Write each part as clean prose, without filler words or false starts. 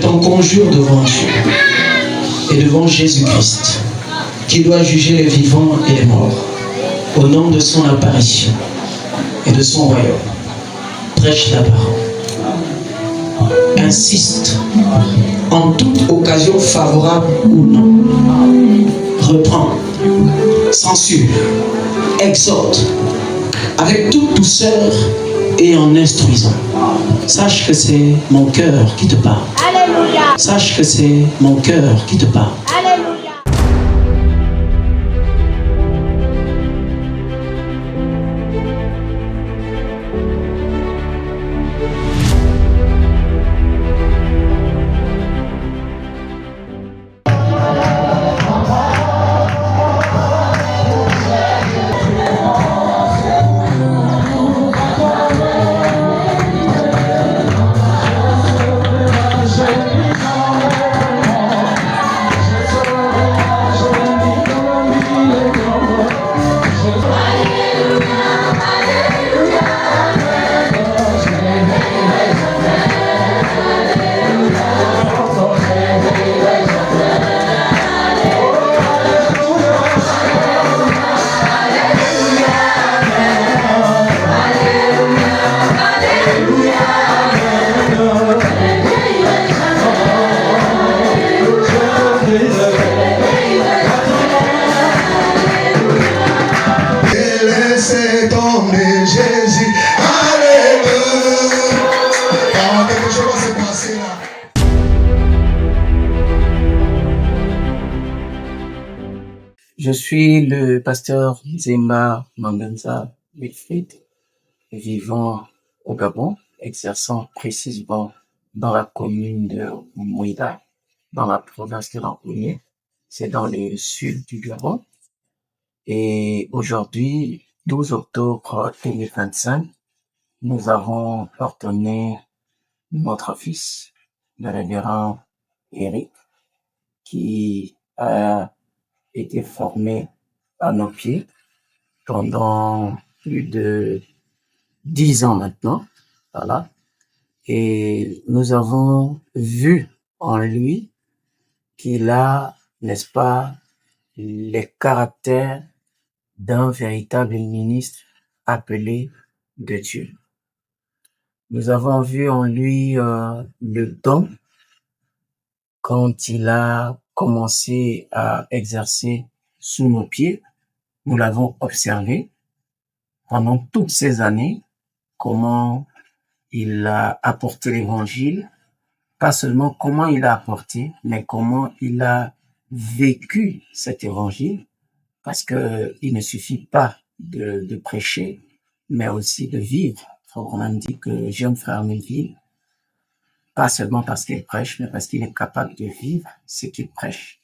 t'en conjure devant Dieu et devant Jésus-Christ, qui doit juger les vivants et les morts, au nom de son apparition et de son royaume. Prêche la parole. Insiste en toute occasion favorable ou non. Reprend, censure, exhorte avec toute douceur et en instruisant. Sache que c'est mon cœur qui te parle. Alléluia. Sache que c'est mon cœur qui te parle. Alléluia. Je suis le pasteur Nzemba Manganza Wilfried, vivant au Gabon, exerçant précisément dans la commune de Mouida, dans la province de Rangouillet. C'est dans le sud du Gabon. Et aujourd'hui, 12 octobre 2025, nous avons ordonné notre fils, le révérend Eric, qui a été formé à nos pieds pendant plus de 10 ans maintenant. Voilà. Et nous avons vu en lui qu'il a, n'est-ce pas, les caractères d'un véritable ministre appelé de Dieu. Nous avons vu en lui le don quand il a commencé à exercer sous nos pieds. Nous l'avons observé pendant toutes ces années, comment il a apporté l'évangile, pas seulement comment il a apporté, mais comment il a vécu cet évangile, parce que il ne suffit pas de prêcher, mais aussi de vivre. On a dit que jeune frère Melville, pas seulement parce qu'il prêche, mais parce qu'il est capable de vivre ce qu'il prêche.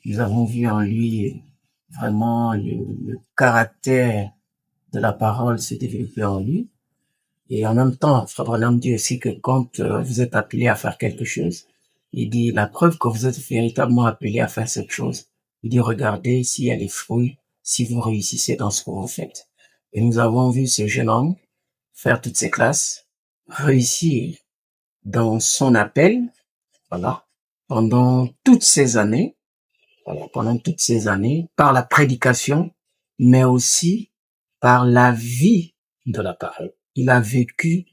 Nous avons vu en lui vraiment le caractère de la parole se développer en lui. Et en même temps, Frère Branham dit aussi que quand vous êtes appelé à faire quelque chose, il dit la preuve que vous êtes véritablement appelé à faire cette chose. Il dit regardez s'il y a les fruits, si vous réussissez dans ce que vous faites. Et nous avons vu ce jeune homme faire toutes ses classes, réussir dans son appel, voilà, pendant toutes ces années, par la prédication, mais aussi par la vie de la parole. Il a vécu,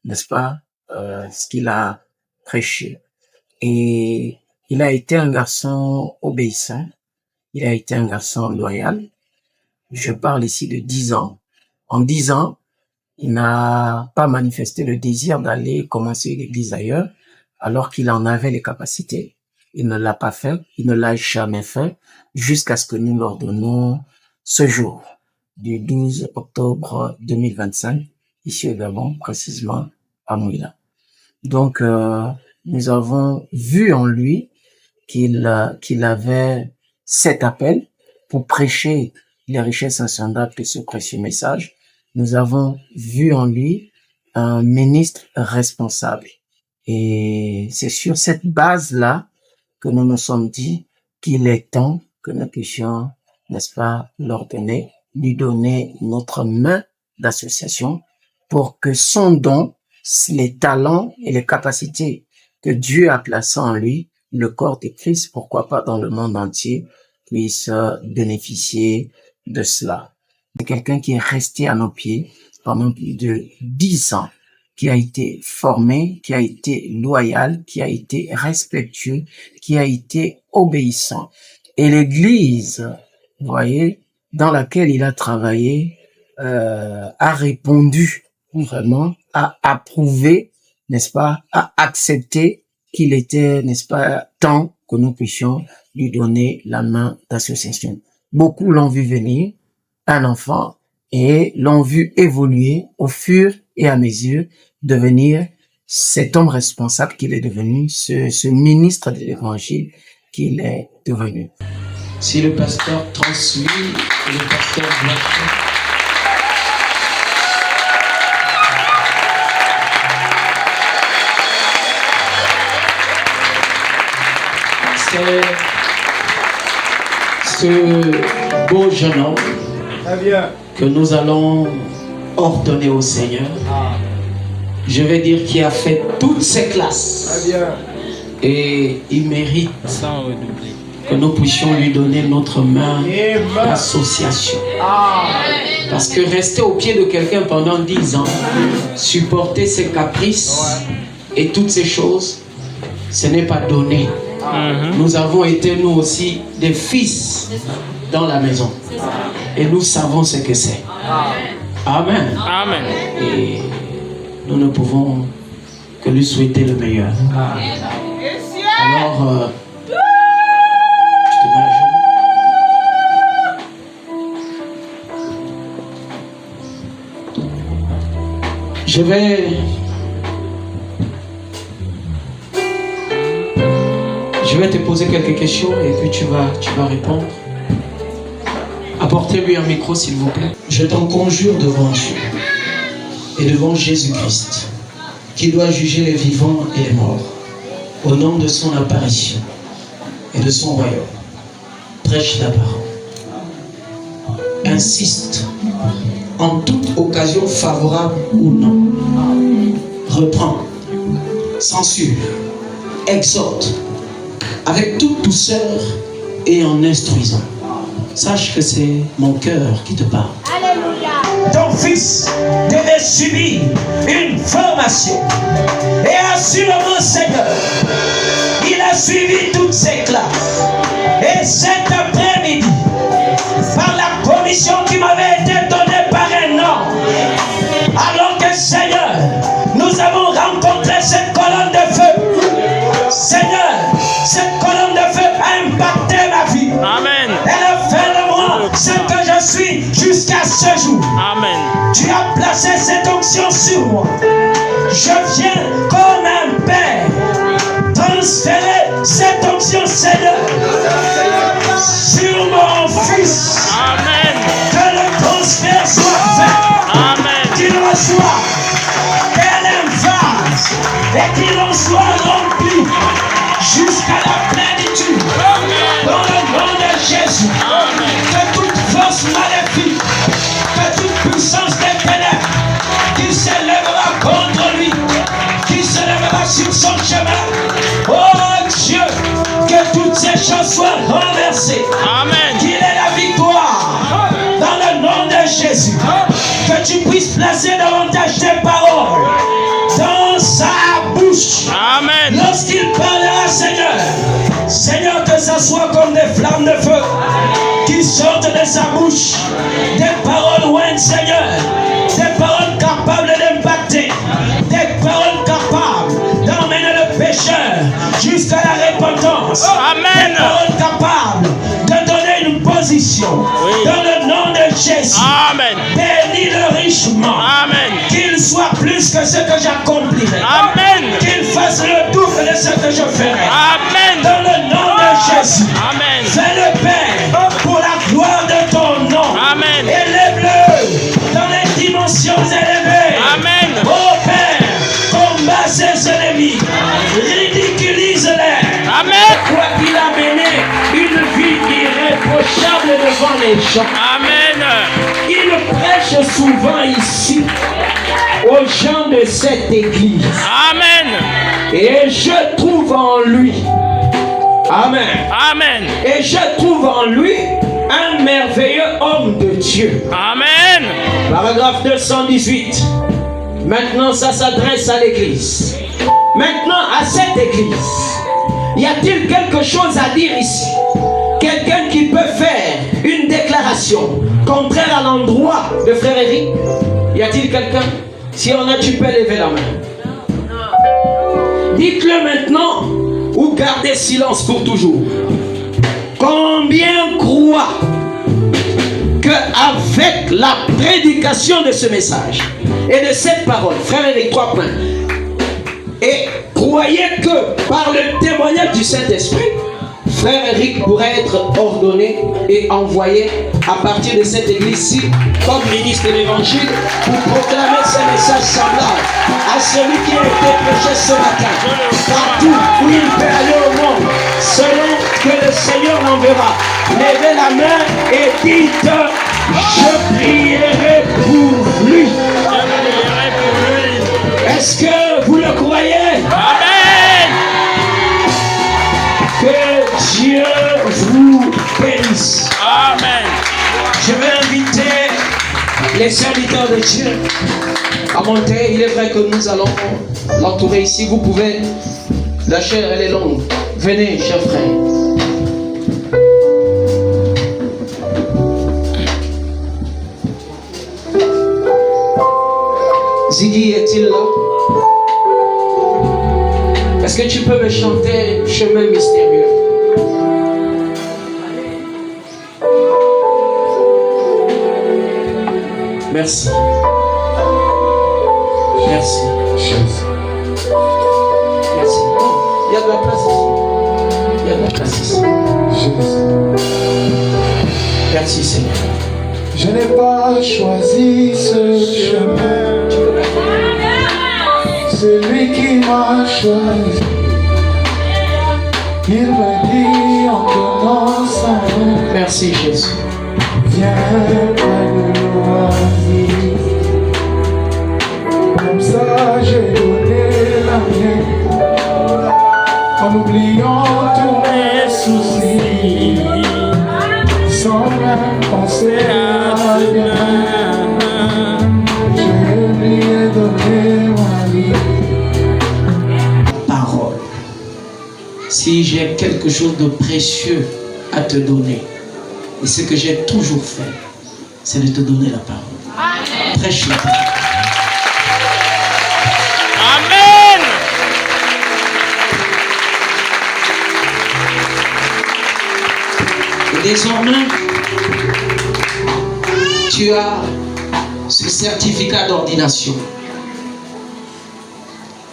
n'est-ce pas, ce qu'il a prêché. Et il a été un garçon obéissant, il a été un garçon loyal. Je parle ici de 10 ans. En 10 ans, il n'a pas manifesté le désir d'aller commencer l'église ailleurs, alors qu'il en avait les capacités. Il ne l'a pas fait, il ne l'a jamais fait, jusqu'à ce que nous leur donnons ce jour, du 12 octobre 2025, ici au Gabon, précisément à Mouila. Donc, nous avons vu en lui qu'il avait cet appel pour prêcher les richesses insondables de ce précieux message. Nous avons vu en lui un ministre responsable. Et c'est sur cette base-là que nous nous sommes dit qu'il est temps que nous puissions, n'est-ce pas, l'ordonner, lui donner notre main d'association pour que son don, les talents et les capacités que Dieu a placé en lui, le corps de Christ, pourquoi pas dans le monde entier, puisse bénéficier de cela. C'est quelqu'un qui est resté à nos pieds pendant plus de 10 ans, qui a été formé, qui a été loyal, qui a été respectueux, qui a été obéissant. Et l'Église, vous voyez, dans laquelle il a travaillé, a répondu vraiment, a approuvé, n'est-ce pas, a accepté qu'il était, n'est-ce pas, temps que nous puissions lui donner la main d'association. Beaucoup l'ont vu venir, un enfant, et l'ont vu évoluer au fur et à mesure, devenir cet homme responsable qu'il est devenu, ce ministre de l'Évangile qu'il est devenu. Si le pasteur transmet, le pasteur doit faire. C'est ce beau jeune homme que nous allons ordonner au Seigneur. Je vais dire qu'il a fait toutes ses classes. Et il mérite que nous puissions lui donner notre main d'association. Parce que rester au pied de quelqu'un pendant 10 ans, supporter ses caprices et toutes ces choses, ce n'est pas donné. Nous avons été nous aussi des fils dans la maison. Et nous savons ce que c'est. Amen. Amen. Et nous ne pouvons que lui souhaiter le meilleur. Alors, je te mets à genoux. Je vais te poser quelques questions et puis tu vas répondre. Apportez-lui un micro s'il vous plaît. Je t'en conjure devant Dieu et devant Jésus-Christ, qui doit juger les vivants et les morts, au nom de son apparition et de son royaume. Prêche la parole. Insiste en toute occasion favorable ou non. Reprends, censure, exhorte, avec toute douceur et en instruisant. Sache que c'est mon cœur qui te parle. Alléluia. Ton fils devait subir une formation. Et assurément, Seigneur, il a suivi toutes ses classes. Et cet après-midi, par la commission qui m'avait été donnée par un homme, alors que, Seigneur, nous avons rencontré cette colonne de feu. Seigneur, cette colonne de feu a impacté ma vie. Amen. Elle a fait de moi ce que je suis jusqu'à ce jour. Amen. Tu as placé cette onction sur moi. Je viens comme un père transférer cette onction, Seigneur, sur mon fils. Amen. Que le transfert soit fait. Amen. Qu'il reçoive tel un vase et qu'il en soit rempli jusqu'à la plénitude. Dans le nom de Jésus. Que toute force maléfique, que toute puissance des ténèbres qui s'élèvera contre lui, qui s'élèvera sur son chemin, oh Dieu, que toutes ces choses soient renversées. Amen. Qu'il ait la victoire dans le nom de Jésus. Que tu puisses placer davantage tes paroles dans sa bouche. Amen. Lorsqu'il parlera, Seigneur, Seigneur, que ça soit comme des flammes de feu qui sortent de sa bouche. Des paroles loin, Seigneur. Des paroles capables d'impacter. Des paroles capables d'emmener le pécheur jusqu'à la repentance. Amen. Des paroles capables de donner une position. Oui. Dans le nom de Jésus. Amen. Bénis-le richement. Amen. Qu'il soit plus que ce que j'accomplirai. Amen. Qu'il fasse le double de ce que je ferai. Amen. Dans le nom de Jésus. Amen. Fais-le, Père, pour la gloire de ton nom. Amen. Élève-le dans les dimensions élevées. Amen. Oh Père, combat ses ennemis. Ridiculise-les. Amen. Quoi qu'il a mené une vie irréprochable devant les gens. Amen. Il je prêche souvent ici aux gens de cette église. Amen. Et je trouve en lui. Amen. Amen. Et je trouve en lui un merveilleux homme de Dieu. Amen. Paragraphe 218. Maintenant, ça s'adresse à l'église. Maintenant, à cette église, y a-t-il quelque chose à dire ici? Quelqu'un qui peut faire une déclaration contraire à l'endroit de frère Eric? Y a-t-il quelqu'un? Si on a, tu peux lever la main. Dites-le maintenant ou gardez silence pour toujours. Combien croient qu'avec la prédication de ce message et de cette parole, frère Eric, 3 points, et croyez que par le témoignage du Saint-Esprit, frère Eric pourrait être ordonné et envoyé à partir de cette église-ci comme ministre de l'évangile pour proclamer ce message semblable à celui qui a été prêché ce matin, partout où il peut aller au monde, selon que le Seigneur l'enverra. Levez la main et dites: je prierai pour lui. Est-ce que vous le croyez? Amen. Que Dieu vous bénisse. Amen. Je vais inviter les serviteurs de Dieu à monter. Il est vrai que nous allons l'entourer ici. Vous pouvez, la chair elle est longue. Venez, chers frères. Ziggy est-il là? Est-ce que tu peux me chanter Chemin mystérieux? Merci. Merci. Merci. Il y a de la place ici. Il y a de la place ici. Merci Seigneur. Je n'ai pas choisi ce chemin, c'est lui qui m'a choisi. Il m'a dit en donnant son nom, Merci Jésus. viens près de l'oasis. Comme ça j'ai donné la mienne, en oubliant tous mes soucis, sans même penser à demain. J'ai oublié donner ma vie. Parole. Si j'ai quelque chose de précieux à te donner, et ce que j'ai toujours fait, c'est de te donner la parole. Prêche la parole. Amen. Et désormais, tu as ce certificat d'ordination.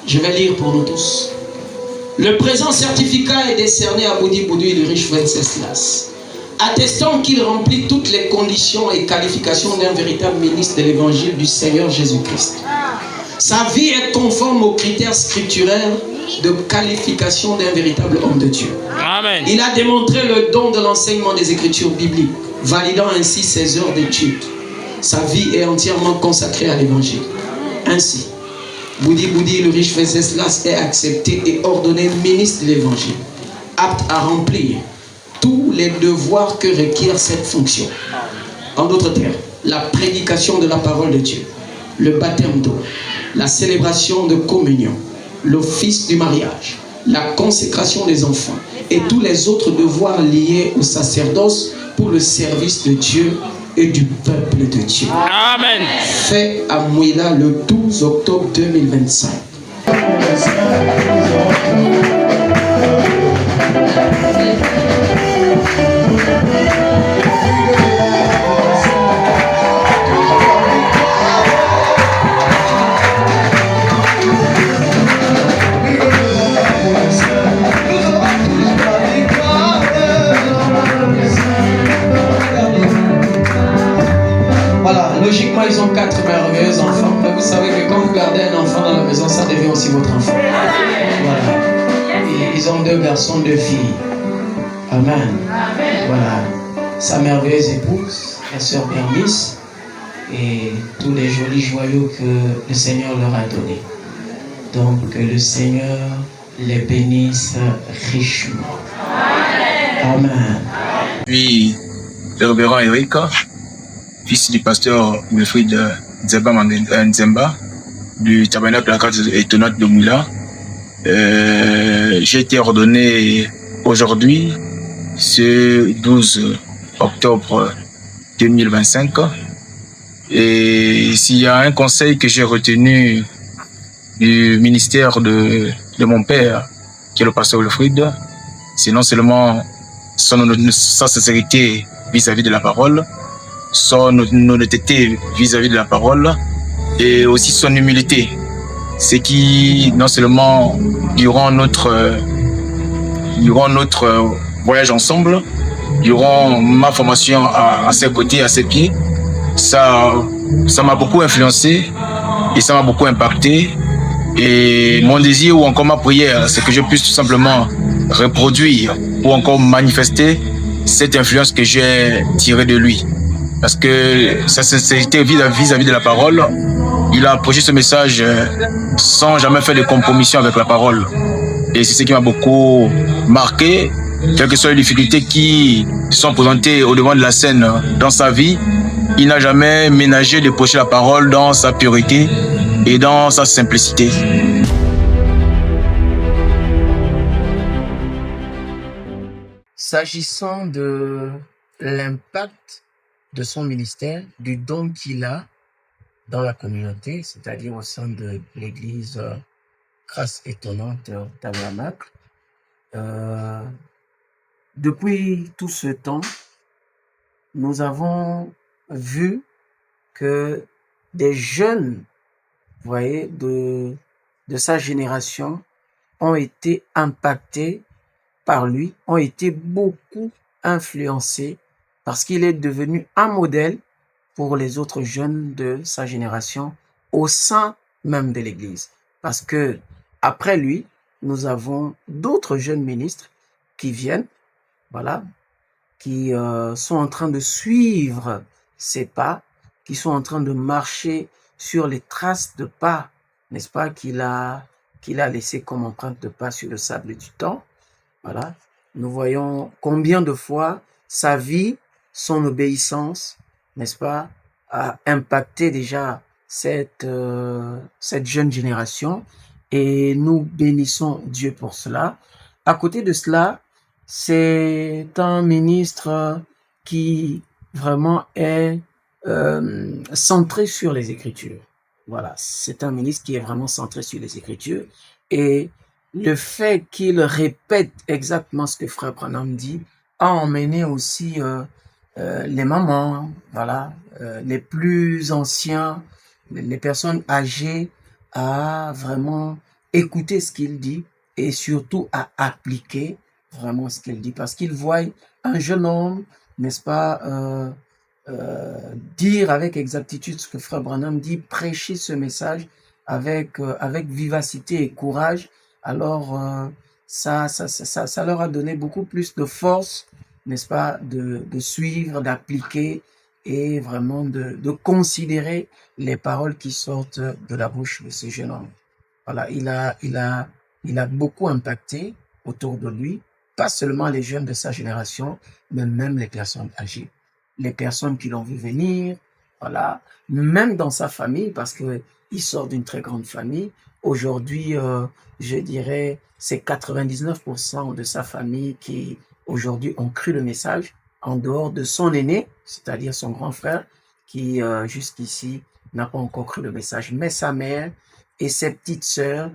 Je vais lire pour nous tous. Le présent certificat est décerné à Boudi Boudou de Riche Wenceslas, attestant qu'il remplit toutes les conditions et qualifications d'un véritable ministre de l'évangile du Seigneur Jésus-Christ. Sa vie est conforme aux critères scripturaires de qualification d'un véritable homme de Dieu. Amen. Il a démontré le don de l'enseignement des Écritures bibliques, validant ainsi ses heures d'études. Sa vie est entièrement consacrée à l'évangile. Ainsi, Boudi Boudi, le riche Wenceslas, est accepté et ordonné ministre de l'évangile, apte à remplir tous les devoirs que requiert cette fonction. En d'autres termes, la prédication de la parole de Dieu, le baptême d'eau, la célébration de communion, l'office du mariage, la consécration des enfants et tous les autres devoirs liés au sacerdoce pour le service de Dieu et du peuple de Dieu. Amen. Fait à Mouila le 12 octobre 2025. Voilà, logiquement ils ont 4 merveilleux enfants, mais vous savez que quand vous gardez un enfant dans la maison, ça devient aussi votre enfant. Voilà. Et ils ont 2 garçons, 2 filles. Amen. Voilà. Sa merveilleuse épouse, la sœur Bernice, et tous les jolis joyaux que le Seigneur leur a donnés. Donc que le Seigneur les bénisse richement. Amen. Puis le révérend Eric, fils du pasteur Wilfried Nzemba, du tabernacle de la carte étonnante de Moula. J'ai été ordonné aujourd'hui, ce 12 octobre 2025. Et s'il y a un conseil que j'ai retenu du ministère de mon père, qui est le pasteur Wilfried, c'est non seulement sa sincérité vis-à-vis de la parole, son honnêteté vis-à-vis de la parole, et aussi son humilité. C'est qui, non seulement durant notre voyage ensemble, durant ma formation à ses côtés, à ses pieds, ça m'a beaucoup influencé et ça m'a beaucoup impacté. Et mon désir ou encore ma prière, c'est que je puisse tout simplement reproduire ou encore manifester cette influence que j'ai tirée de lui. Parce que sa sincérité vis-à-vis de la parole, il a approché ce message sans jamais faire de compromission avec la parole. Et c'est ce qui m'a beaucoup marqué, quelles que soient les difficultés qui sont présentées au devant de la scène dans sa vie. Il n'a jamais ménagé de prêcher la parole dans sa pureté et dans sa simplicité. S'agissant de l'impact de son ministère, du don qu'il a dans la communauté, c'est-à-dire au sein de l'église Grâce étonnante Tabernacle, depuis tout ce temps, nous avons vu que des jeunes, vous voyez, de sa génération ont été impactés par lui, ont été beaucoup influencés parce qu'il est devenu un modèle pour les autres jeunes de sa génération au sein même de l'Église. Parce que après lui, nous avons d'autres jeunes ministres qui viennent, voilà, qui sont en train de suivre ses pas, qui sont en train de marcher sur les traces de pas, n'est-ce pas, qu'il a laissé comme empreinte de pas sur le sable du temps. Voilà. Nous voyons combien de fois sa vie, son obéissance, n'est-ce pas, a impacté déjà cette jeune génération, et nous bénissons Dieu pour cela. À côté de cela, c'est un ministre qui vraiment est centré sur les Écritures. Voilà, c'est un ministre qui est vraiment centré sur les Écritures, et le fait qu'il répète exactement ce que Frère Branham dit a emmené aussi les mamans, voilà, les plus anciens, les personnes âgées à vraiment écouter ce qu'il dit et surtout à appliquer vraiment ce qu'il dit, parce qu'ils voient un jeune homme, n'est-ce pas, dire avec exactitude ce que Frère Branham dit, prêcher ce message avec vivacité et courage. Alors, ça leur a donné beaucoup plus de force, n'est-ce pas, de suivre, d'appliquer et vraiment de considérer les paroles qui sortent de la bouche de ce jeune homme. Voilà, il a beaucoup impacté autour de lui, pas seulement les jeunes de sa génération, mais même les personnes âgées, les personnes qui l'ont vu venir, voilà, même dans sa famille, parce que il sort d'une très grande famille. Aujourd'hui, je dirais, c'est 99% de sa famille qui, aujourd'hui, ont cru le message, en dehors de son aîné, c'est-à-dire son grand frère, qui, jusqu'ici, n'a pas encore cru le message. Mais sa mère et ses petites sœurs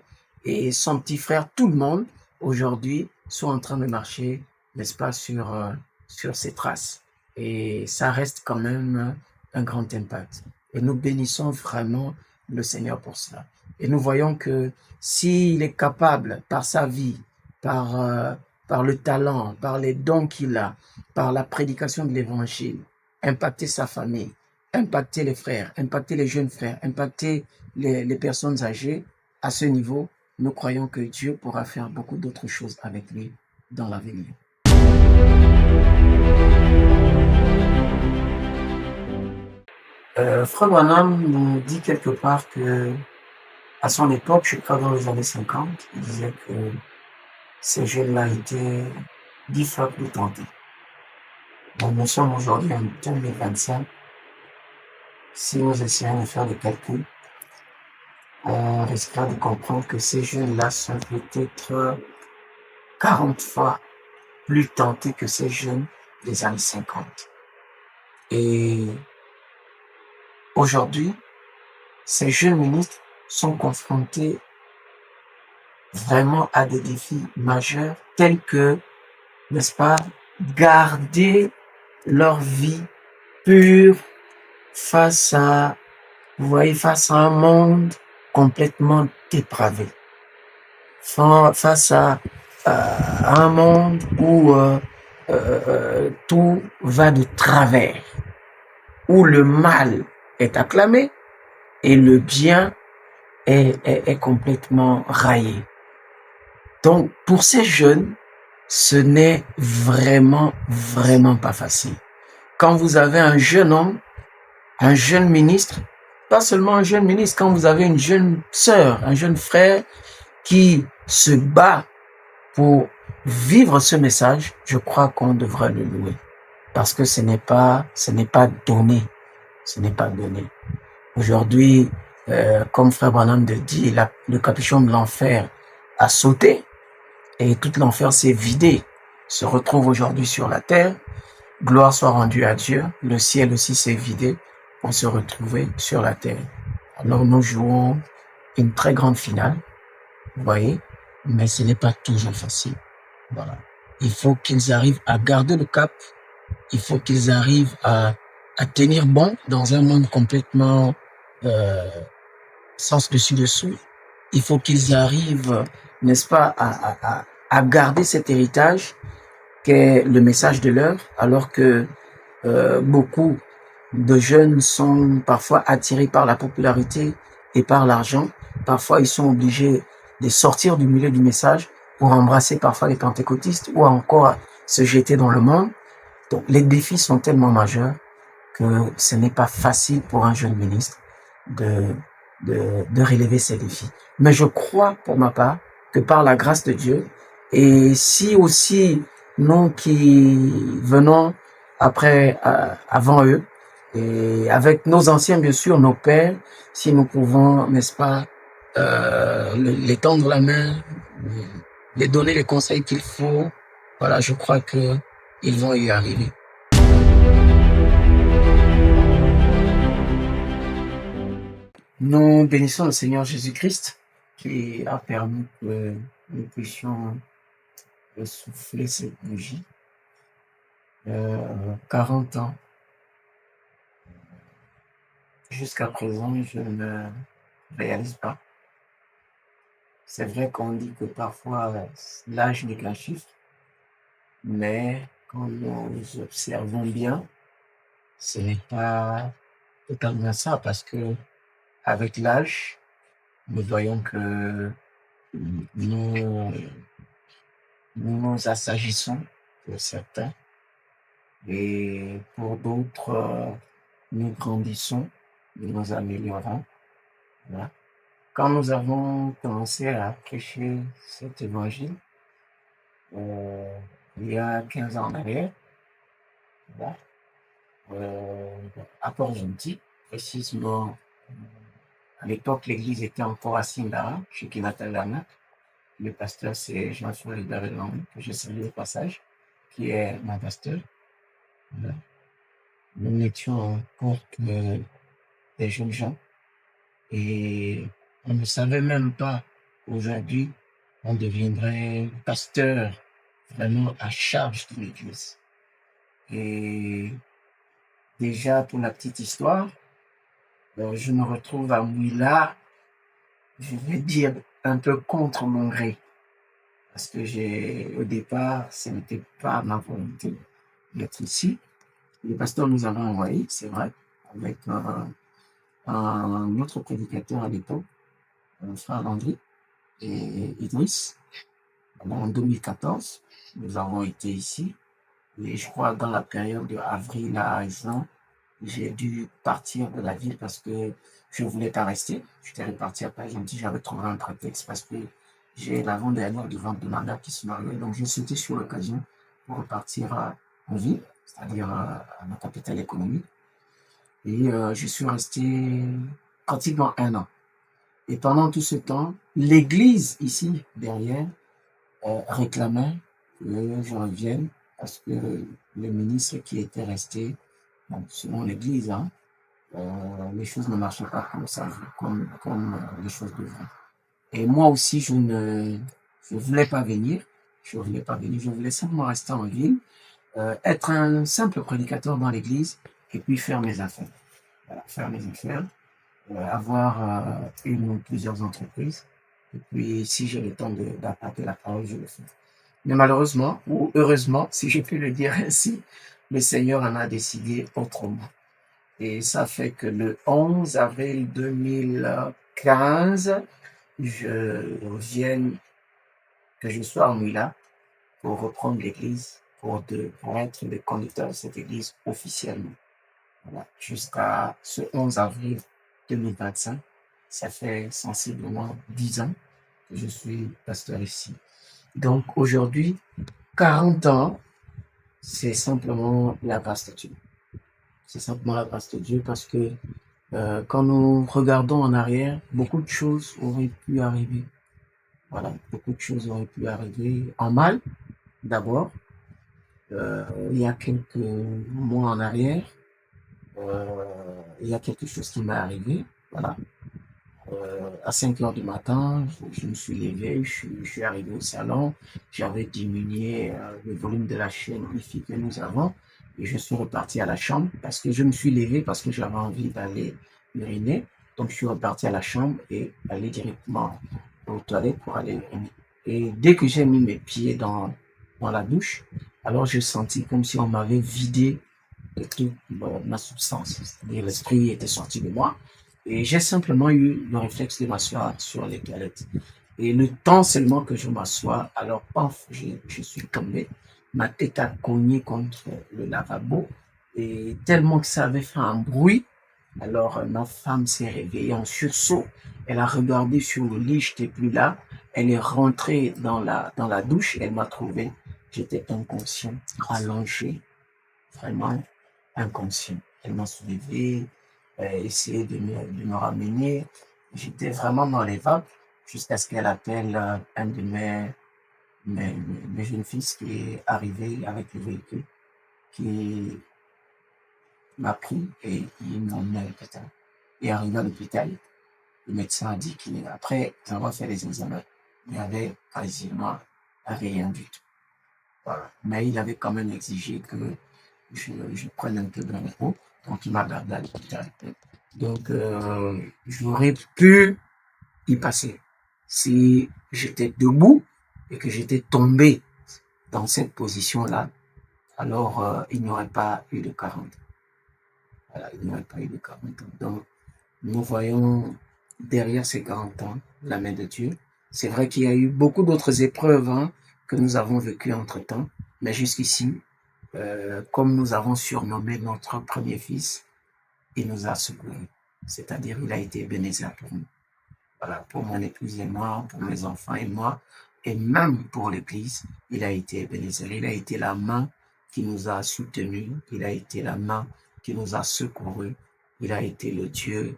et son petit frère, tout le monde, aujourd'hui, sont en train de marcher, n'est-ce pas, sur ses traces. Et ça reste quand même un grand impact. Et nous bénissons vraiment le Seigneur pour cela. Et nous voyons que s'il est capable, par sa vie, par le talent, par les dons qu'il a, par la prédication de l'Évangile, impacter sa famille, impacter les frères, impacter les jeunes frères, impacter les personnes âgées, à ce niveau, nous croyons que Dieu pourra faire beaucoup d'autres choses avec lui dans l'avenir. Frère Branham nous dit quelque part que, à son époque, je crois dans les années 50, il disait que ces jeunes-là étaient 10 fois plus tentés. Donc, nous sommes aujourd'hui en 2025. Si nous essayons de faire des calculs, on risquera de comprendre que ces jeunes-là sont peut-être 40 fois plus tentés que ces jeunes des années 50. Et aujourd'hui, ces jeunes ministres sont confrontés vraiment à des défis majeurs tels que, n'est-ce pas, garder leur vie pure face à, vous voyez, face à un monde complètement dépravé, face à un monde où tout va de travers, où le mal est acclamé et le bien est complètement raillé. Donc, pour ces jeunes, ce n'est vraiment pas facile. Quand vous avez un jeune homme, un jeune ministre, pas seulement un jeune ministre, quand vous avez une jeune sœur, un jeune frère qui se bat pour vivre ce message, je crois qu'on devrait le louer. Parce que ce n'est pas donné. Ce n'est pas donné. Aujourd'hui, comme Frère Branham le dit, le capuchon de l'enfer a sauté et tout l'enfer s'est vidé, se retrouve aujourd'hui sur la terre. Gloire soit rendue à Dieu. Le ciel aussi s'est vidé pour se retrouver sur la terre. Alors nous jouons une très grande finale, vous voyez, mais ce n'est pas toujours facile. Voilà. Il faut qu'ils arrivent à garder le cap. Il faut qu'ils arrivent à tenir bon dans un monde complètement sens dessus-dessous. Il faut qu'ils arrivent, n'est-ce pas, à garder cet héritage qu'est le message de l'heure, alors que beaucoup de jeunes sont parfois attirés par la popularité et par l'argent. Parfois, ils sont obligés de sortir du milieu du message pour embrasser parfois les pentecôtistes ou encore se jeter dans le monde. Donc, les défis sont tellement majeurs que ce n'est pas facile pour un jeune ministre de relever ces défis. Mais je crois, pour ma part, que par la grâce de Dieu, et si aussi nous qui venons après, avant eux, et avec nos anciens, bien sûr, nos pères, si nous pouvons, n'est-ce pas, les tendre la main, les donner les conseils qu'il faut, voilà, je crois que ils vont y arriver. Nous bénissons le Seigneur Jésus-Christ qui a permis que nous puissions souffler cette bougie. 40 ans. Jusqu'à présent, je ne réalise pas. C'est vrai qu'on dit que parfois l'âge n'est qu'un chiffre, mais quand nous observons bien, ce n'est pas totalement ça, parce que avec l'âge, nous voyons que nous nous assagissons pour certains, et pour d'autres, nous grandissons, nous nous améliorons. Voilà. Quand nous avons commencé à prêcher cet évangile, il y a 15 ans en arrière, voilà, à Port-Gentil, précisément, à l'époque, l'église était encore à Sindara, chez Kinatalanak. Le pasteur, c'est Jean-François Davelan, que je salue au passage, qui est mon pasteur. Voilà. Nous n'étions encore que des jeunes gens et on ne savait même pas aujourd'hui on deviendrait pasteur vraiment à charge de l'église. Et déjà, pour la petite histoire, je me retrouve à Mouila, je vais dire un peu contre mon gré. Parce que au départ, ce n'était pas ma volonté d'être ici. Le pasteur nous avait envoyé, c'est vrai, avec un autre prédicateur à l'époque, frère Landry et Idriss. En 2014, nous avons été ici. Et je crois dans la période de avril à juin, j'ai dû partir de la ville parce que je ne voulais pas rester. J'étais reparti à Paris. J'avais trouvé un prétexte parce que j'ai l'avant-dernière du vente de mandat qui se mariait. Donc, j'ai sauté sur l'occasion pour repartir en ville, c'est-à-dire à ma capitale économique. Et je suis resté pratiquement 1 an. Et pendant tout ce temps, l'église ici, derrière, réclamait que je revienne parce que le ministre qui était resté, bon, selon l'église, hein, les choses ne marchaient pas comme ça, comme les choses devraient. Et moi aussi, je voulais pas venir. Je voulais pas venir. Je voulais simplement rester en ville, être un simple prédicateur dans l'église et puis faire mes affaires. Voilà, faire mes affaires, avoir une ou plusieurs entreprises. Et puis, si j'ai le temps d'apporter la parole, je le fais. Mais malheureusement, ou heureusement, si je peux le dire ainsi, le Seigneur en a décidé autrement. Et ça fait que le 11 avril 2015, que je sois en Mila pour reprendre l'église, pour être le conducteur de cette église officiellement. Voilà. Jusqu'à ce 11 avril 2025, ça fait sensiblement 10 ans que je suis pasteur ici. Donc aujourd'hui, 40 ans, c'est simplement la grâce de Dieu. C'est simplement la grâce de Dieu parce que quand nous regardons en arrière, beaucoup de choses auraient pu arriver. Voilà, beaucoup de choses auraient pu arriver en mal, d'abord. Il y a quelques mois en arrière, il y a quelque chose qui m'est arrivé. Voilà. À 5 heures du matin, je me suis levé, je suis arrivé au salon, j'avais diminué le volume de la chaîne Wi-Fi que nous avons et je suis reparti à la chambre parce que je me suis levé parce que j'avais envie d'aller uriner. Donc je suis reparti à la chambre et aller directement aux toilettes pour aller uriner. Et dès que j'ai mis mes pieds dans la douche, alors j'ai senti comme si on m'avait vidé de toute ma substance. C'est-à-dire l'esprit était sorti de moi. Et j'ai simplement eu le réflexe de m'asseoir sur les toilettes. Et le temps seulement que je m'assois, alors paf, je suis tombé. Ma tête a cogné contre le lavabo. Et tellement que ça avait fait un bruit, alors ma femme s'est réveillée en sursaut. Elle a regardé sur le lit, j'étais plus là. Elle est rentrée dans la douche, elle m'a trouvé. J'étais inconscient, allongé, vraiment inconscient. Elle m'a soulevé, essayé de me ramener. J'étais vraiment dans les vapes jusqu'à ce qu'elle appelle un de mes jeunes fils qui est arrivé avec le véhicule, qui m'a pris et il m'a emmené à l'hôpital. Et arrivé à l'hôpital, le médecin a dit qu'après avoir fait les examens, il n'y avait quasiment rien du tout. Voilà. Mais il avait quand même exigé que je prenne un peu de repos. Donc, il m'a gardé à l'hôpital. Donc, j'aurais pu y passer si j'étais debout et que j'étais tombé dans cette position-là. Alors, il n'y aurait pas eu de 40. Voilà, il n'y aurait pas eu de 40 ans. Donc, nous voyons derrière ces 40 ans la main de Dieu. C'est vrai qu'il y a eu beaucoup d'autres épreuves que nous avons vécues entre-temps, mais jusqu'ici, comme nous avons surnommé notre premier fils, il nous a secourus. C'est-à-dire, il a été Ebenezer pour nous. Voilà, pour mon épouse et moi, pour mes enfants et moi, et même pour l'Église, il a été Ebenezer. Il a été la main qui nous a soutenus, il a été la main qui nous a secourus, il a été le Dieu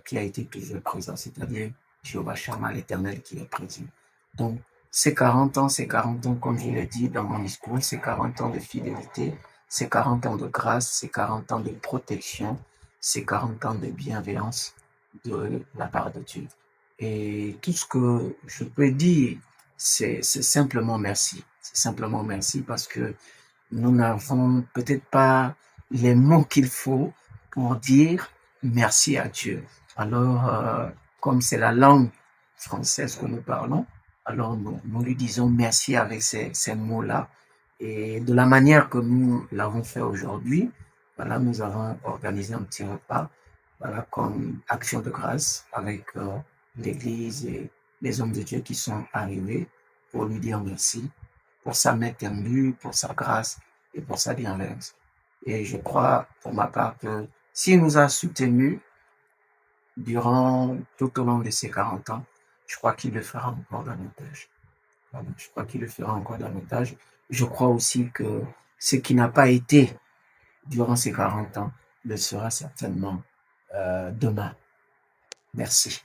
qui a été toujours présent, c'est-à-dire Jéhovah Shammah, l'Éternel qui est présent. Donc, ces 40 ans, comme je l'ai dit dans mon discours, c'est 40 ans de fidélité, c'est 40 ans de grâce, c'est 40 ans de protection, c'est 40 ans de bienveillance de la part de Dieu. Et tout ce que je peux dire, c'est simplement merci. C'est simplement merci parce que nous n'avons peut-être pas les mots qu'il faut pour dire merci à Dieu. Alors, comme c'est la langue française que nous parlons, alors nous lui disons merci avec ces mots-là. Et de la manière que nous l'avons fait aujourd'hui, voilà, nous avons organisé un petit repas, voilà, comme action de grâce avec l'Église et les hommes de Dieu qui sont arrivés pour lui dire merci, pour sa main tendue, pour sa grâce et pour sa bienveillance. Et je crois, pour ma part, que s'il nous a soutenus tout au long de ces 40 ans, je crois qu'il le fera encore davantage. Voilà, je crois qu'il le fera encore davantage. Je crois aussi que ce qui n'a pas été durant ces 40 ans le sera certainement demain. Merci.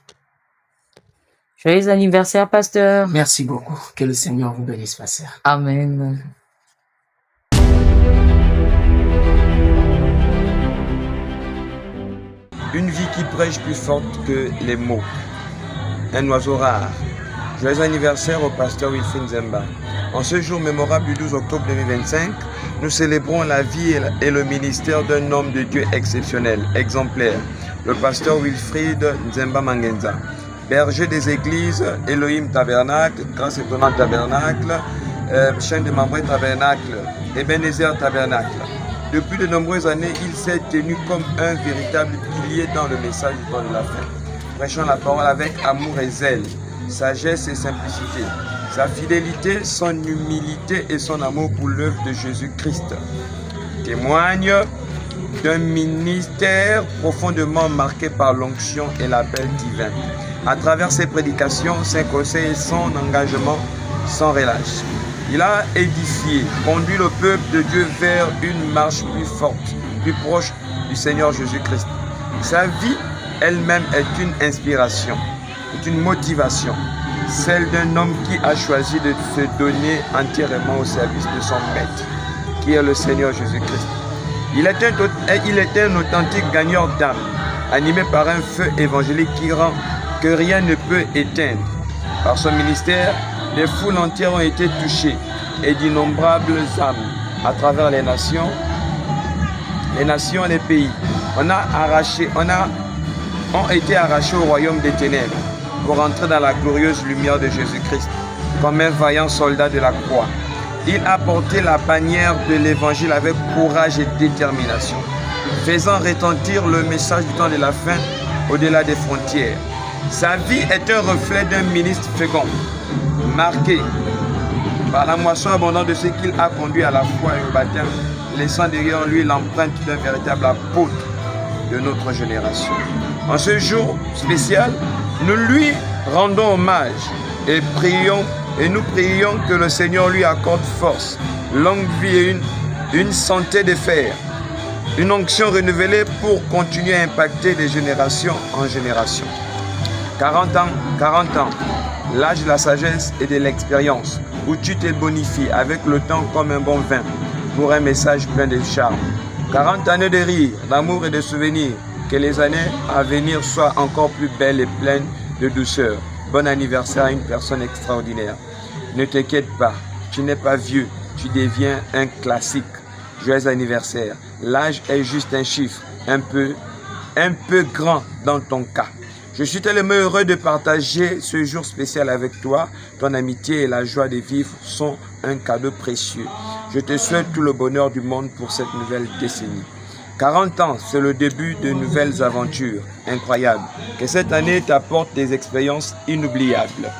Joyeux anniversaire, pasteur. Merci beaucoup. Que le Seigneur vous bénisse, ma sœur. Amen. Une vie qui prêche plus forte que les mots. Un oiseau rare. Joyeux anniversaire au pasteur Wilfried Nzemba. En ce jour mémorable du 12 octobre 2025, nous célébrons la vie et le ministère d'un homme de Dieu exceptionnel, exemplaire, le pasteur Wilfried Nzemba Mangenza. Berger des églises, Elohim Tabernacle, Grâce Étonnante Tabernacle, Chaîne de Mambré Tabernacle, Ebenezer Tabernacle. Depuis de nombreuses années, il s'est tenu comme un véritable pilier dans le message du temps de la fin, prêchant la parole avec amour et zèle, sagesse et simplicité. Sa fidélité, son humilité et son amour pour l'œuvre de Jésus-Christ témoignent d'un ministère profondément marqué par l'onction et l'appel divin. À travers ses prédications, ses conseils et son engagement sans relâche, il a édifié, conduit le peuple de Dieu vers une marche plus forte, plus proche du Seigneur Jésus-Christ. Sa vie elle-même est une inspiration, est une motivation, celle d'un homme qui a choisi de se donner entièrement au service de son maître, qui est le Seigneur Jésus-Christ. Il était un authentique gagneur d'âme, animé par un feu évangélique qui rend que rien ne peut éteindre. Par son ministère, les foules entières ont été touchées et d'innombrables âmes à travers les nations et les pays. Ont été arrachés au royaume des ténèbres pour entrer dans la glorieuse lumière de Jésus-Christ comme un vaillant soldat de la croix. Il a porté la bannière de l'évangile avec courage et détermination, faisant retentir le message du temps de la fin au-delà des frontières. Sa vie est un reflet d'un ministre fécond, marqué par la moisson abondante de ce qu'il a conduit à la foi et au baptême, laissant derrière lui l'empreinte d'un véritable apôtre de notre génération. En ce jour spécial, nous lui rendons hommage et nous prions que le Seigneur lui accorde force, longue vie et une santé de fer, une onction renouvelée pour continuer à impacter de génération en génération. 40 ans, l'âge de la sagesse et de l'expérience, où tu te bonifies avec le temps comme un bon vin, pour un message plein de charme. 40 années de rire, d'amour et de souvenirs, que les années à venir soient encore plus belles et pleines de douceur. Bon anniversaire à une personne extraordinaire. Ne t'inquiète pas, tu n'es pas vieux, tu deviens un classique. Joyeux anniversaire. L'âge est juste un chiffre, un peu grand dans ton cas. Je suis tellement heureux de partager ce jour spécial avec toi. Ton amitié et la joie de vivre sont un cadeau précieux. Je te souhaite tout le bonheur du monde pour cette nouvelle décennie. 40 ans, c'est le début de nouvelles aventures incroyables. Que cette année t'apporte des expériences inoubliables,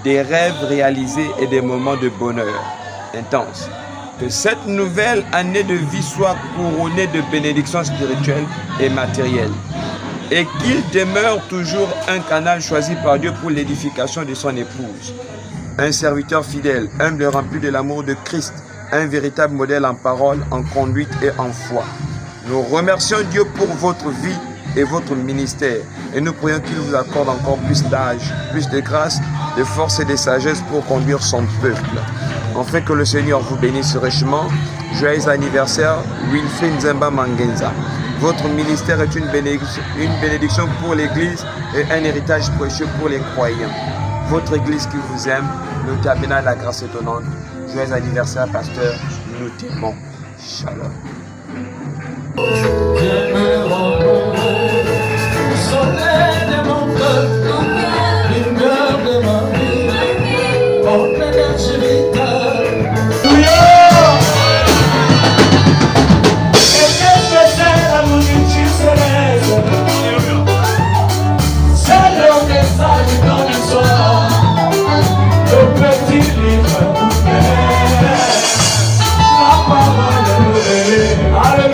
des rêves réalisés et des moments de bonheur intense. Que cette nouvelle année de vie soit couronnée de bénédictions spirituelles et matérielles. Et qu'il demeure toujours un canal choisi par Dieu pour l'édification de son épouse. Un serviteur fidèle, humble et rempli de l'amour de Christ, un véritable modèle en parole, en conduite et en foi. Nous remercions Dieu pour votre vie et votre ministère et nous prions qu'il vous accorde encore plus d'âge, plus de grâce, de force et de sagesse pour conduire son peuple. Enfin que le Seigneur vous bénisse richement. Joyeux anniversaire, Wilfried Nzemba Mangenza. Votre ministère est une bénédiction pour l'Église et un héritage précieux pour les croyants. Votre Église qui vous aime, le tabernacle de la grâce étonnante. Joyeux anniversaire, pasteur. Nous t'aimons. Shalom. Je me remets au soleil de mon cœur, lumière de ma vie, en plein vital. Et qu'est-ce que c'est la nourriture céleste? C'est le message dans l'histoire, le petit livre ouvert, la parole de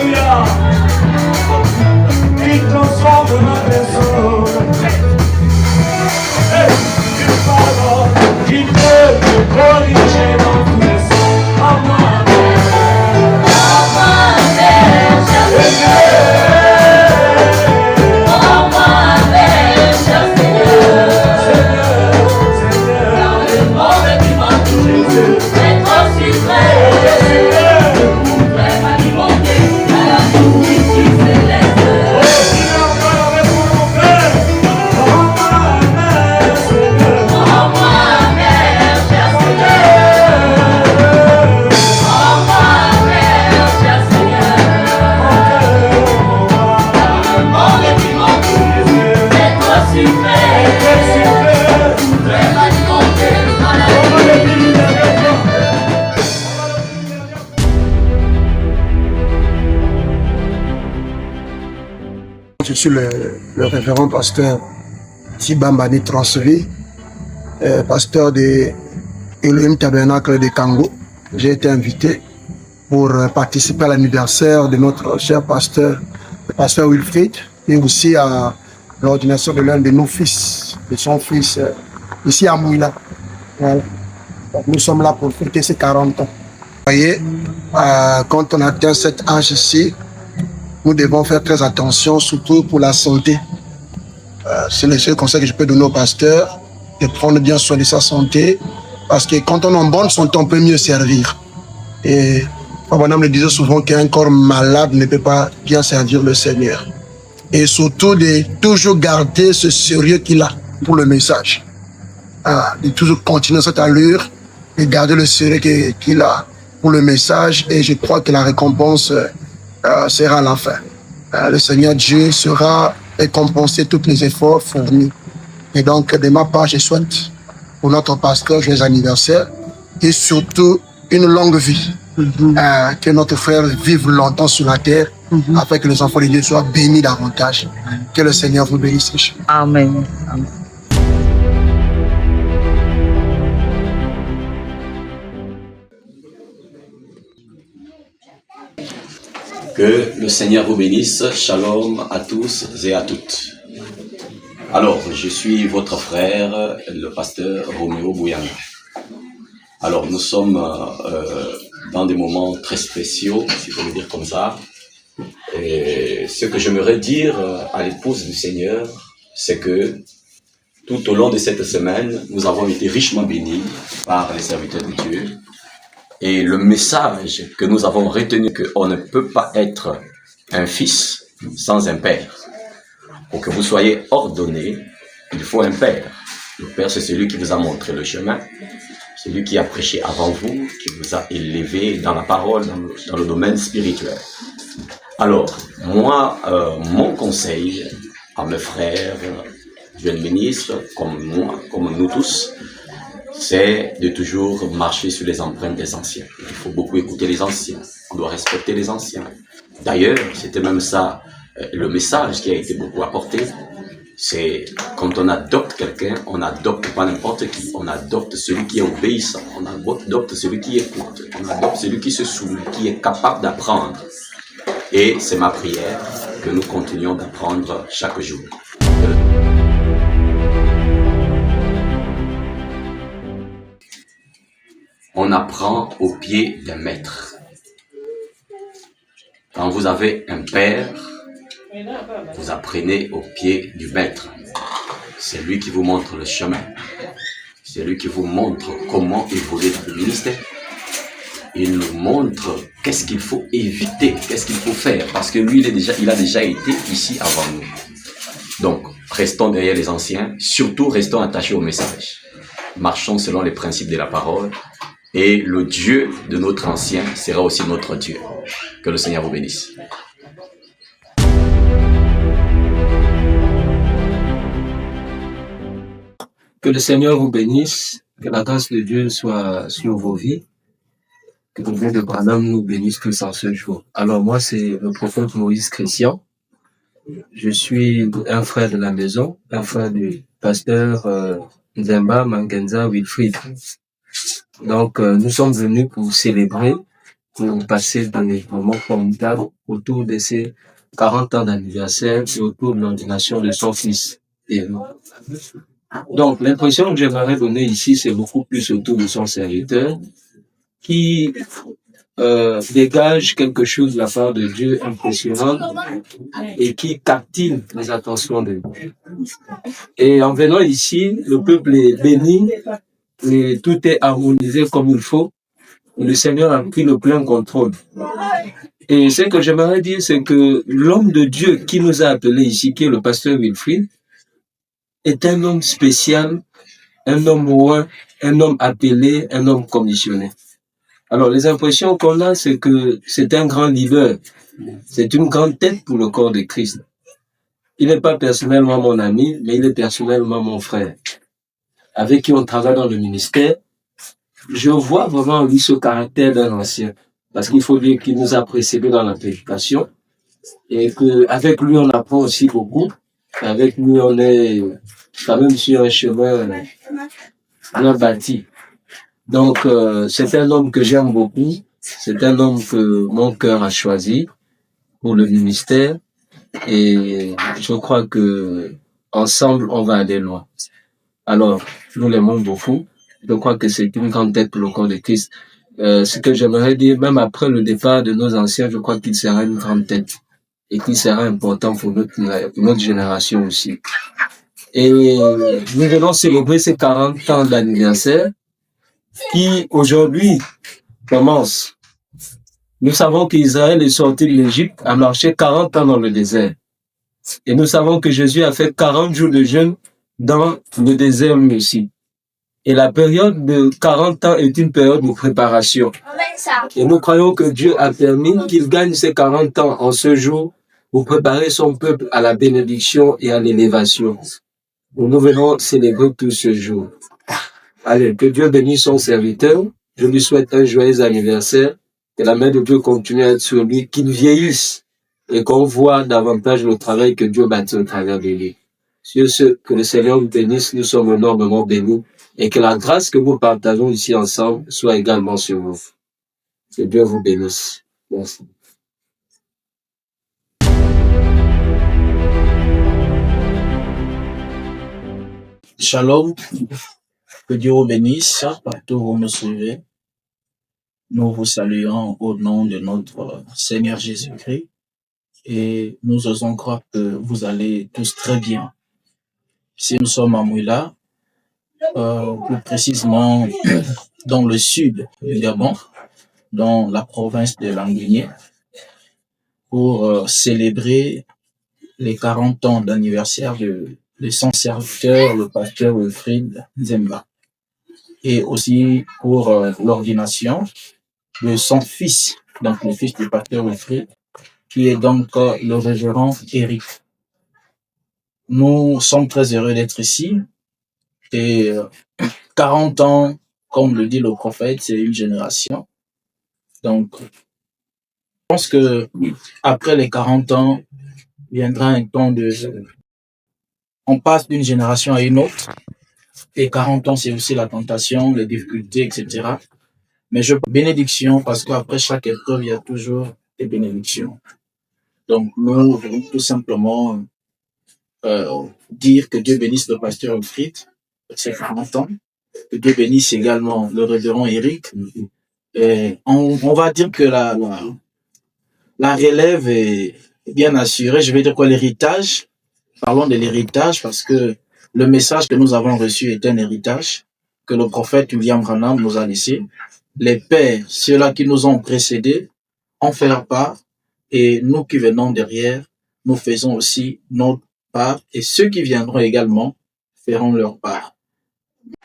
Je suis le révérend pasteur Tibambani Transvi, pasteur de Elohim Tabernacle de Kango. J'ai été invité pour participer à l'anniversaire de notre cher pasteur, le pasteur Wilfried, et aussi à l'ordination de l'un de nos fils, de son fils, ici à Mouila. Voilà. Donc, nous sommes là pour fêter ses 40 ans. Vous voyez, quand on atteint cet âge-ci, nous devons faire très attention, surtout pour la santé. C'est le seul conseil que je peux donner au pasteur, de prendre bien soin de sa santé, parce que quand on est en bonne santé, on peut mieux servir. Et Madame le disait souvent qu'un corps malade ne peut pas bien servir le Seigneur. Et surtout de toujours garder ce sérieux qu'il a pour le message. De toujours continuer cette allure et garder le sérieux qu'il a pour le message. Et je crois que la récompense sera à la fin. Le Seigneur Dieu sera récompensé tous les efforts fournis. Et donc, de ma part, je souhaite pour notre pasteur joyeux anniversaire et surtout une longue vie. Que notre frère vive longtemps sur la terre afin que les enfants de Dieu soient bénis davantage. Que le Seigneur vous bénisse. Amen. Amen. Que le Seigneur vous bénisse. Shalom à tous et à toutes. Alors, je suis votre frère, le pasteur Roméo Bouyanga. Alors, nous sommes dans des moments très spéciaux, si je veux dire comme ça. Et ce que j'aimerais dire à l'épouse du Seigneur, c'est que tout au long de cette semaine, nous avons été richement bénis par les serviteurs de Dieu. Et le message que nous avons retenu, qu'on ne peut pas être un fils sans un père. Pour que vous soyez ordonné, il faut un père. Le père, c'est celui qui vous a montré le chemin, celui qui a prêché avant vous, qui vous a élevé dans la parole, dans le domaine spirituel. Alors, moi, mon conseil à mes frères, jeunes ministres, comme moi, comme nous tous, c'est de toujours marcher sur les empreintes des anciens. Il faut beaucoup écouter les anciens. On doit respecter les anciens. D'ailleurs, c'était même ça, le message qui a été beaucoup apporté. C'est quand on adopte quelqu'un, on n'adopte pas n'importe qui. On adopte celui qui est obéissant. On adopte celui qui écoute. On adopte celui qui se soumet, qui est capable d'apprendre. Et c'est ma prière que nous continuons d'apprendre chaque jour. On apprend au pied d'un maître. Quand vous avez un père, vous apprenez au pied du maître. C'est lui qui vous montre le chemin. C'est lui qui vous montre comment évoluer dans le ministère. Il nous montre qu'est-ce qu'il faut éviter, qu'est-ce qu'il faut faire. Parce que lui, il a déjà été ici avant nous. Donc, restons derrière les anciens. Surtout, restons attachés au message. Marchons selon les principes de la parole. Et le Dieu de notre ancien sera aussi notre Dieu. Que le Seigneur vous bénisse. Que le Seigneur vous bénisse, que la grâce de Dieu soit sur vos vies, que le Dieu de Branham nous bénisse tous en ce jour. Alors moi, c'est le prophète Moïse Christian. Je suis un frère de la maison, un frère du pasteur Nzemba Mangenza Wilfried. Donc, nous sommes venus pour célébrer, pour passer des moments formidables autour de ces 40 ans d'anniversaire et autour de l'ordination de son fils. Donc, l'impression que j'aimerais donner ici, c'est beaucoup plus autour de son serviteur, qui dégage quelque chose de la part de Dieu impressionnant et qui captive les attentions de Dieu. Et en venant ici, le peuple est béni, et tout est harmonisé comme il faut. Le Seigneur a pris le plein contrôle. Et ce que j'aimerais dire, c'est que l'homme de Dieu qui nous a appelés ici, qui est le pasteur Wilfried, est un homme spécial, un homme roi, un homme appelé, un homme commissionné. Alors, les impressions qu'on a, c'est que c'est un grand leader. C'est une grande tête pour le corps de Christ. Il n'est pas personnellement mon ami, mais il est personnellement mon frère, avec qui on travaille dans le ministère. Je vois vraiment en lui ce caractère d'un ancien. Parce qu'il faut dire qu'il nous a précédés dans la prédication. et que avec lui on apprend aussi beaucoup. Avec lui on est quand même sur un chemin bien bâti. Donc c'est un homme que j'aime beaucoup. C'est un homme que mon cœur a choisi pour le ministère et je crois que ensemble on va aller loin. Alors nous l'aimons beaucoup. Je crois que c'est une grande tête pour le corps de Christ. Ce que j'aimerais dire, même après le départ de nos anciens, je crois qu'il sera une grande tête et qu'il sera important pour notre génération aussi. Et nous venons célébrer ces 40 ans d'anniversaire qui aujourd'hui commencent. Nous savons qu'Israël est sorti de l'Égypte, a marché 40 ans dans le désert. Et nous savons que Jésus a fait 40 jours de jeûne dans le désert lui aussi. Et la période de 40 ans est une période de préparation. Et nous croyons que Dieu a permis qu'il gagne ces 40 ans en ce jour pour préparer son peuple à la bénédiction et à l'élévation. Nous venons célébrer tout ce jour. Allez, que Dieu bénisse son serviteur. Je lui souhaite un joyeux anniversaire. Que la main de Dieu continue à être sur lui, qu'il vieillisse et qu'on voit davantage le travail que Dieu bâtit au travers de lui. Sur ce, que le Seigneur vous bénisse, nous sommes énormément bénis et que la grâce que nous partageons ici ensemble soit également sur vous. Que Dieu vous bénisse. Merci. Shalom, que Dieu vous bénisse, partout où vous me suivez. Nous vous saluons au nom de notre Seigneur Jésus-Christ et nous osons croire que vous allez tous très bien. Si nous sommes à Mouila, plus précisément dans le sud du Gabon, dans la province de Languinier, pour célébrer les 40 ans d'anniversaire de son serviteur, le pasteur Wilfried Nzemba, et aussi pour l'ordination de son fils, donc le fils du pasteur Wilfried, qui est donc le révérend Eric. Nous sommes très heureux d'être ici et 40 ans, comme le dit le prophète, c'est une génération. Donc, je pense que après les 40 ans, viendra un temps on passe d'une génération à une autre. Et 40 ans, c'est aussi la tentation, les difficultés, etc. Mais bénédiction, parce qu'après chaque épreuve, il y a toujours des bénédictions. Donc, nous voulons tout simplement dire que Dieu bénisse le pasteur Wilfried, c'est 40 ans. Que Dieu bénisse également le révérend Eric. Et on va dire que la relève est bien assurée. Je vais dire quoi, l'héritage. Parlons de l'héritage parce que le message que nous avons reçu est un héritage que le prophète William Branham nous a laissé. Les pères, ceux-là qui nous ont précédés, en fait leur part. Et nous qui venons derrière, nous faisons aussi notre part. Et ceux qui viendront également feront leur part.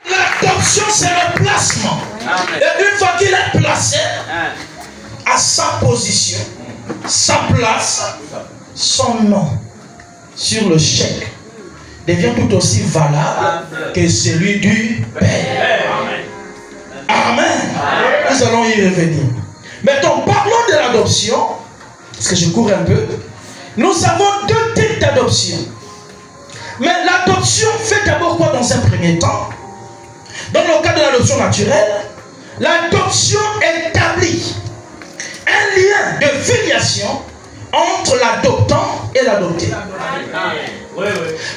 L'adoption, c'est le placement. Amen. Et une fois qu'il est placé à sa position, sa place, son nom sur le chèque devient tout aussi valable que celui du Père. Amen. Nous allons y revenir. Maintenant, parlons de l'adoption, parce que je cours un peu. Nous avons deux types d'adoption. Mais l'adoption fait d'abord quoi dans un premier temps? Dans le cas de l'adoption naturelle, l'adoption établit un lien de filiation entre l'adoptant et l'adopté.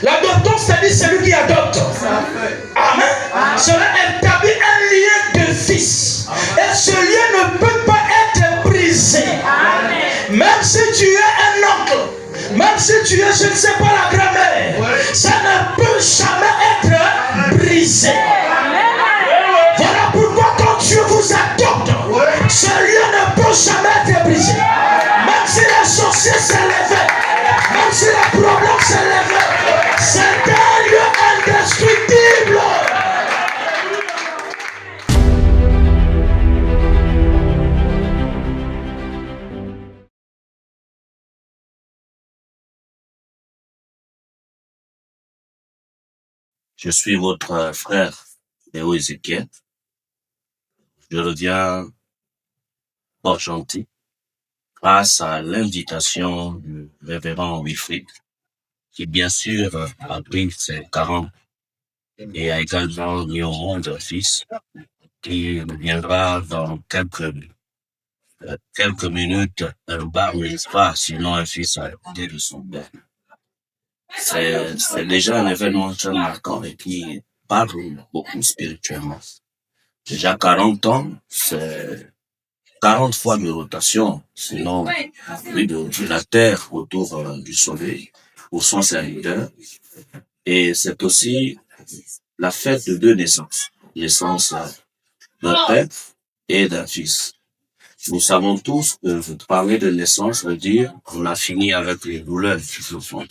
L'adoptant, c'est-à-dire celui qui adopte. Amen. Cela établit un lien de fils. Et ce lien ne peut pas être brisé. Même si tu es un oncle, même si tu es, je ne sais pas, la grand-mère, ça ne peut jamais être brisé. Voilà pourquoi quand Dieu vous adopte, ce lien ne peut jamais être brisé. Même si les sorciers s'élevaient, même si les problèmes s'élevaient, c'est un lieu indestructible. Je suis votre frère Léo Ézéchiel. Je reviens Port-Gentil, grâce à l'invitation du révérend Wilfrid, qui bien sûr a pris ses 40 et a également mis au monde un fils qui viendra dans quelques minutes, un bar mitzvah, sinon un fils à côté de son père. C'est déjà un événement très marquant et qui parle beaucoup spirituellement. Déjà 40 ans, c'est 40 fois de rotation, sinon oui, de la Terre autour du Soleil, pour son serviteur. Et c'est aussi la fête de deux naissances. Naissance d'un père et d'un fils. Nous savons tous que parler de naissance veut dire qu'on a fini avec les douleurs qui se font.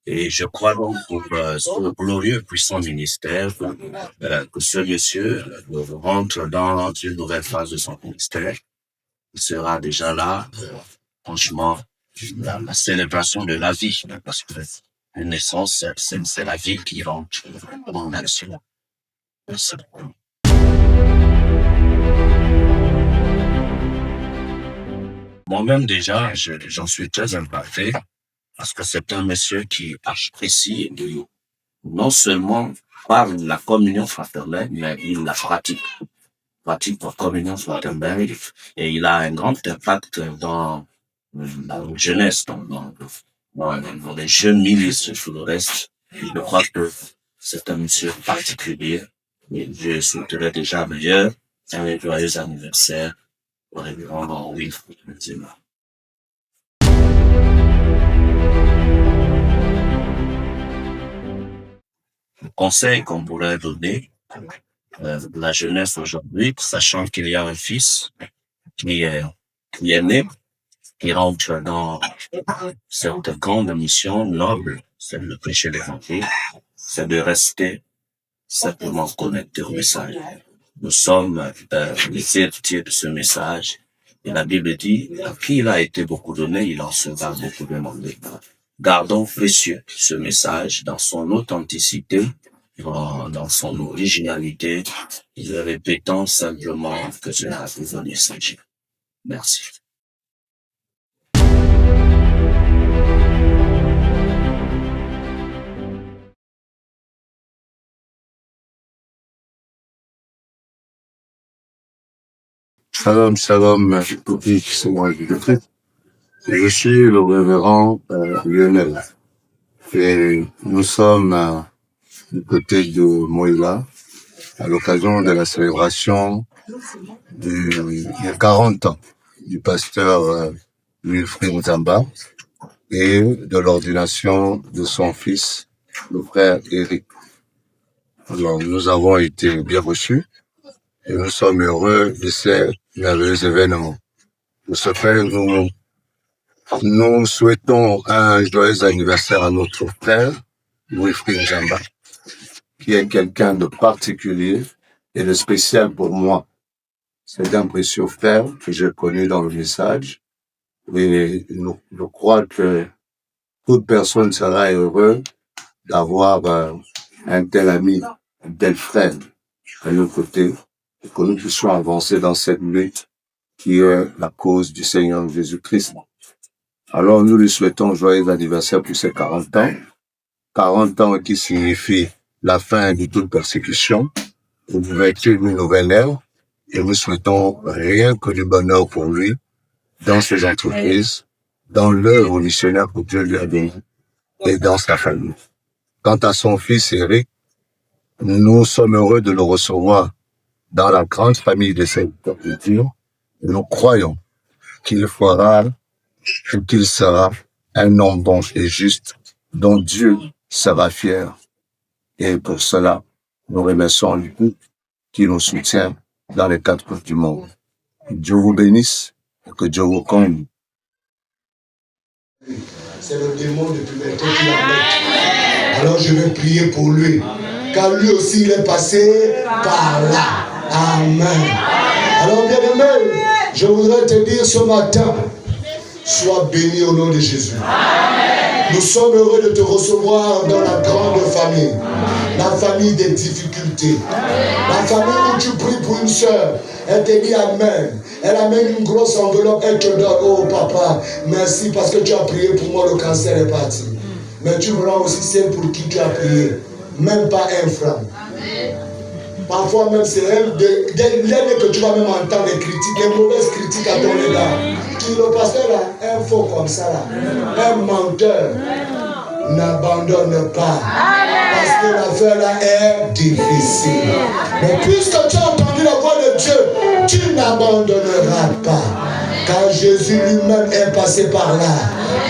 Et je crois donc pour ce glorieux puissant ministère que ce monsieur rentre dans une nouvelle phase de son ministère. Il sera déjà là, franchement, la célébration de la vie, parce que une naissance, c'est la vie qui rentre en action. Merci beaucoup. Moi-même déjà, j'en suis très impacté parce que c'est un monsieur qui apprécie non seulement par la communion fraternelle, mais il la pratique la communion fraternelle et il a un grand impact dans la jeunesse, dans les jeunes milices et tout le reste. Je crois que c'est un monsieur particulier et je souhaiterais déjà meilleur un joyeux anniversaire au révérend Wilfrid Nzema. Le conseil qu'on pourrait donner la jeunesse aujourd'hui, sachant qu'il y a un fils qui est né, qui rentre dans cette grande mission noble, c'est de prêcher l'évangile, c'est de rester simplement connecté au message. Nous sommes les héritiers de ce message. Et la Bible dit, à qui il a été beaucoup donné, il en sera beaucoup demandé. Gardons précieux ce message dans son authenticité, dans son originalité, et répétant simplement que cela vous donne s'agir. Merci. Shalom, shalom, c'est moi, je suis le révérend Lionel. Et nous sommes du côté de Moïla, à l'occasion de la célébration des 40 ans du pasteur Wilfrid Nzema et de l'ordination de son fils, le frère Eric. Alors, nous avons été bien reçus et nous sommes heureux de ces merveilleux événements. De ce fait, nous souhaitons un joyeux anniversaire à notre frère, Wilfrid Nzema, qui est quelqu'un de particulier et de spécial pour moi. C'est un précieux frère que j'ai connu dans le message et je crois que toute personne sera heureuse d'avoir un tel ami, un tel frère à nos côtés, et que nous puissions avancer dans cette lutte qui est la cause du Seigneur Jésus-Christ. Alors nous lui souhaitons joyeux anniversaire pour ses 40 ans. 40 ans qui signifie la fin de toute persécution, l'ouverture d'une nouvelle ère, et nous souhaitons rien que du bonheur pour lui, dans ses entreprises, dans l'œuvre missionnaire que Dieu lui a donnée, et dans sa famille. Quant à son fils Eric, nous sommes heureux de le recevoir dans la grande famille de serviteurs de Dieu. Nous croyons qu'il fera et qu'il sera un homme bon et juste dont Dieu sera fier. Et pour cela, nous remercions lui qui nous soutient dans les 4 coins du monde. Dieu vous bénisse et que Dieu vous comble. C'est le démon de puberté qui l'embête. Alors je vais prier pour lui. Car lui aussi il est passé par là. Amen. Alors bien-aimé, je voudrais te dire ce matin, sois béni au nom de Jésus. Nous sommes heureux de te recevoir dans la grande famille. La famille des difficultés. La famille où tu pries pour une soeur. Elle te dit Amen. Elle amène une grosse enveloppe. Elle te donne, oh papa, merci parce que tu as prié pour moi, le cancer est parti. Mais tu me rends aussi celle pour qui tu as prié. Même pas un franc. Parfois même c'est elle que tu vas même entendre des critiques, des mauvaises critiques à ton égard. Tu dis le pasteur là, un faux comme ça là, un menteur, n'abandonne pas. Parce que l'affaire là est difficile. Mais puisque tu as entendu la voix de Dieu, tu n'abandonneras pas. Car Jésus lui-même est passé par là.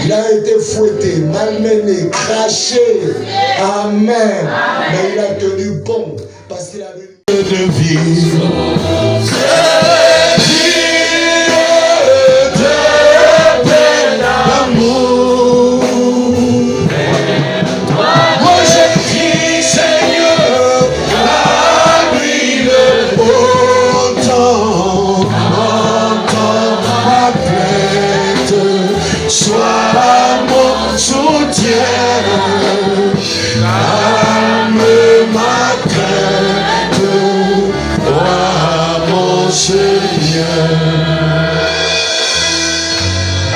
Il a été fouetté, malmené, craché. Amen. Mais il a tenu bon. Parce qu'il avait de vivre.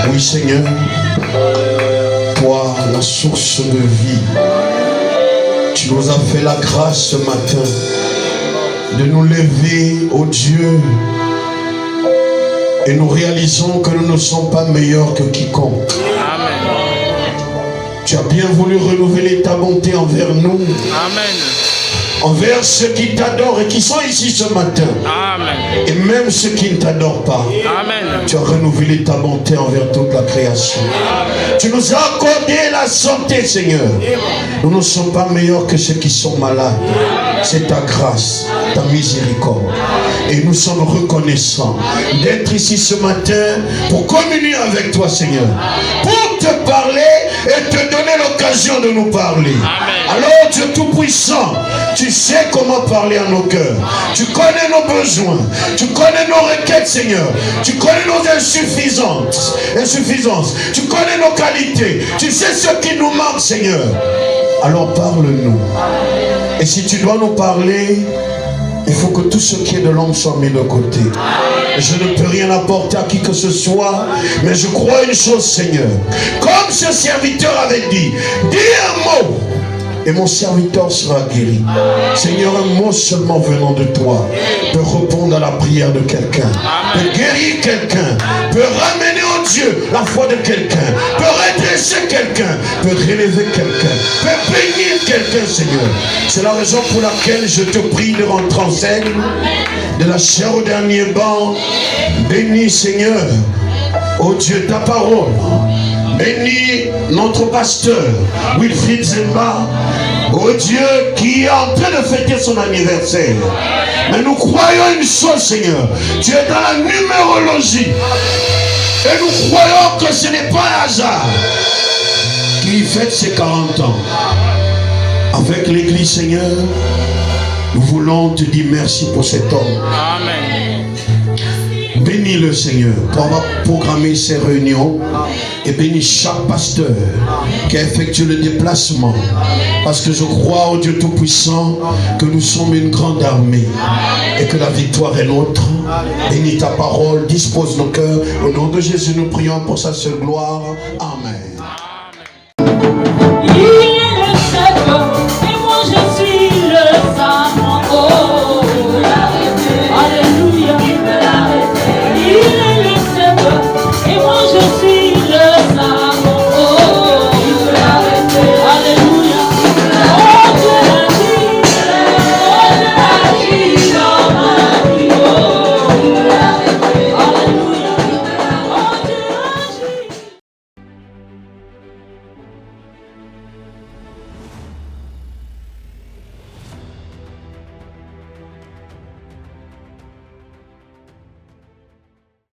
Oui Seigneur, toi la source de vie, tu nous as fait la grâce ce matin de nous lever, ô Dieu, et nous réalisons que nous ne sommes pas meilleurs que quiconque. Tu as bien voulu renouveler ta bonté envers nous. Amen. Envers ceux qui t'adorent et qui sont ici ce matin. Amen. Et même ceux qui ne t'adorent pas. Amen. Tu as renouvelé ta bonté envers toute la création. Amen. Tu nous as accordé la santé, Seigneur. Nous ne sommes pas meilleurs que ceux qui sont malades. C'est ta grâce, ta miséricorde. Et nous sommes reconnaissants d'être ici ce matin pour communier avec toi, Seigneur. Pour te parler et te donner l'occasion de nous parler. Amen. Alors Dieu Tout-Puissant, tu sais comment parler à nos cœurs. Tu connais nos besoins. Tu connais nos requêtes, Seigneur. Tu connais nos insuffisances. Tu connais nos qualités. Tu sais ce qui nous manque, Seigneur. Alors parle-nous. Et si tu dois nous parler, il faut que tout ce qui est de l'homme soit mis de côté. Je ne peux rien apporter à qui que ce soit, mais je crois une chose, Seigneur. Comme ce serviteur avait dit, dis un mot et mon serviteur sera guéri. Seigneur, un mot seulement venant de toi peut répondre à la prière de quelqu'un, peut guérir quelqu'un, peut ramener au Dieu la foi de quelqu'un, peut redresser quelqu'un, peut relever quelqu'un, peut bénir quelqu'un, Seigneur. C'est la raison pour laquelle je te prie de rentrer en scène, de la chair au dernier banc. Bénis, Seigneur, ô Dieu, ta parole. Bénis notre pasteur Wilfried Zemba, ô Dieu, qui est en train de fêter son anniversaire. Mais nous croyons une chose, Seigneur, tu es dans la numérologie. Et nous croyons que ce n'est pas un hasard qu'il fête ses 40 ans. Avec l'église, Seigneur, nous voulons te dire merci pour cet homme. Amen. Bénis le Seigneur pour avoir programmé ces réunions et bénis chaque pasteur qui a effectué le déplacement, parce que je crois au Dieu Tout-Puissant que nous sommes une grande armée et que la victoire est nôtre. Bénis ta parole, dispose nos cœurs. Au nom de Jésus, nous prions pour sa seule gloire. Amen.